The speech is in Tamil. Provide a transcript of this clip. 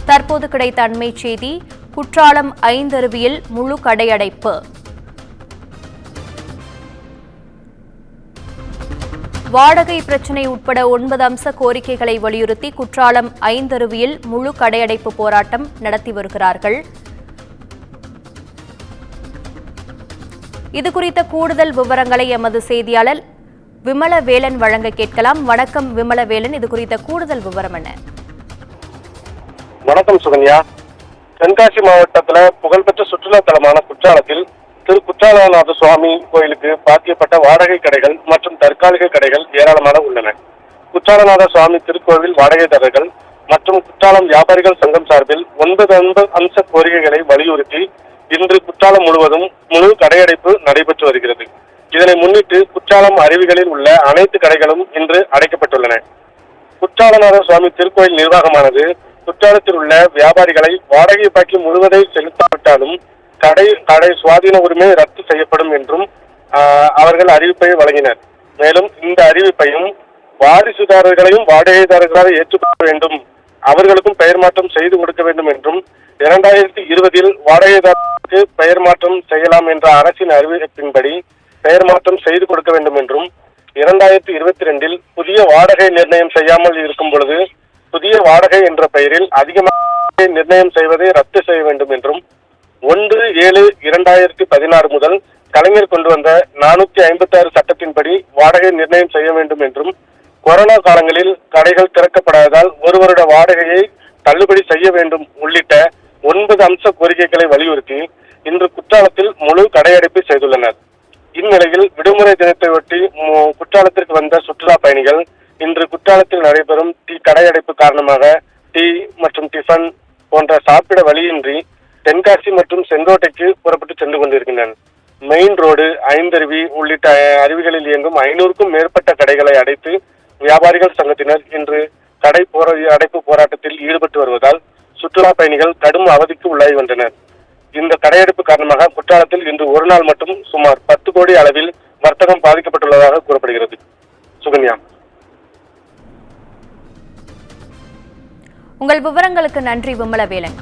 தற்போது கிடைத்த அண்மை செய்தி. குற்றாலம் ஐந்தருவியில் முழு கடையடைப்பு. வாடகை பிரச்சினை உட்பட 9 அம்ச கோரிக்கைகளை வலியுறுத்தி குற்றாலம் ஐந்தருவியில் முழு கடையடைப்பு போராட்டம் நடத்தி வருகிறார்கள். இதுகுறித்த கூடுதல் விவரங்களை எமது செய்தியாளர் விமலவேலன் வழங்க கேட்கலாம். வணக்கம் விமலவேலன், இது குறித்த கூடுதல் விவரம் என்ன? வணக்கம் சுகன்யா. தென்காசி மாவட்டத்தில் புகழ்பெற்ற சுற்றுலா தலமான குற்றாலத்தில் திரு குற்றாலநாத சுவாமி கோயிலுக்கு பாத்தியப்பட்ட வாடகை கடைகள் மற்றும் தற்காலிக கடைகள் ஏராளமான உள்ளன. குற்றாலநாத சுவாமி திருக்கோவில் வாடகைதாரர்கள் மற்றும் குற்றாலம் வியாபாரிகள் சங்கம் சார்பில் 9 அம்ச கோரிக்கைகளை வலியுறுத்தி இன்று குற்றாலம் முழுவதும் முழு கடையடைப்பு நடைபெற்று வருகிறது. இதனை முன்னிட்டு குற்றாலம் அருவிகளில் உள்ள அனைத்து கடைகளும் இன்று அடைக்கப்பட்டுள்ளன. குற்றாலநாத சுவாமி திருக்கோயில் நிர்வாகமானது குற்றாலத்தில் உள்ள வியாபாரிகளை வாடகை பாக்கி முழுவதை செலுத்தாவிட்டாலும் கடை சுவாதீன உரிமை ரத்து செய்யப்படும் என்றும் அவர்கள் அறிவிப்பை வழங்கினர். மேலும் இந்த அறிவிப்பையும் வாரிசுதாரர்களையும் வாடகைதாரர்களாக ஏற்றுக்கொள்ள வேண்டும், அவர்களுக்கும் பெயர் மாற்றம் செய்து கொடுக்க வேண்டும் என்றும் 2020 வாடகைதாரர்களுக்கு பெயர் மாற்றம் செய்யலாம் என்ற அரசின் அறிவிப்பின்படி பெயர் மாற்றம் செய்து கொடுக்க வேண்டும் என்றும் 2022 புதிய வாடகை நிர்ணயம் செய்யாமல் இருக்கும் பொழுது புதிய வாடகை என்ற பெயரில் அதிகமாக நிர்ணயம் செய்வதை ரத்து செய்ய வேண்டும் என்றும் 1/7/2016 முதல் கலைஞர் கொண்டு வந்த 456 சட்டத்தின்படி வாடகை நிர்ணயம் செய்ய வேண்டும் என்றும் கொரோனா காலங்களில் கடைகள் திறக்கப்படாததால் 1 வருட வாடகையை தள்ளுபடி செய்ய வேண்டும் உள்ளிட்ட 9 அம்ச கோரிக்கைகளை வலியுறுத்தி இன்று குற்றாலத்தில் முழு கடையடைப்பு செய்துள்ளனர். இந்நிலையில் விடுமுறை தினத்தை ஒட்டி குற்றாலத்திற்கு வந்த சுற்றுலா பயணிகள் இன்று குற்றாலத்தில் நடைபெறும் கடையடைப்பு காரணமாக டீ மற்றும் டிஃபன் போன்ற சாப்பிட வழியின்றி தென்காசி மற்றும் செங்கோட்டைக்கு புறப்பட்டு சென்று கொண்டிருக்கின்றனர். மெயின் ரோடு, ஐந்தருவி உள்ளிட்ட அருவிகளில் இயங்கும் 500க்கும் மேற்பட்ட கடைகளை அடைத்து வியாபாரிகள் சங்கத்தினர் இன்று அடைப்பு போராட்டத்தில் ஈடுபட்டு வருவதால் சுற்றுலா பயணிகள் கடும் அவதிக்கு உள்ளாகி வந்தனர். இந்த கடையெடுப்பு காரணமாக குற்றாலத்தில் இன்று ஒரு நாள் மட்டும் சுமார் 10 கோடி அளவில் வர்த்தகம் பாதிக்கப்பட்டுள்ளதாக கூறப்படுகிறது. சுகன்யா, உங்கள் விவரங்களுக்கு நன்றி விமலவேலன்.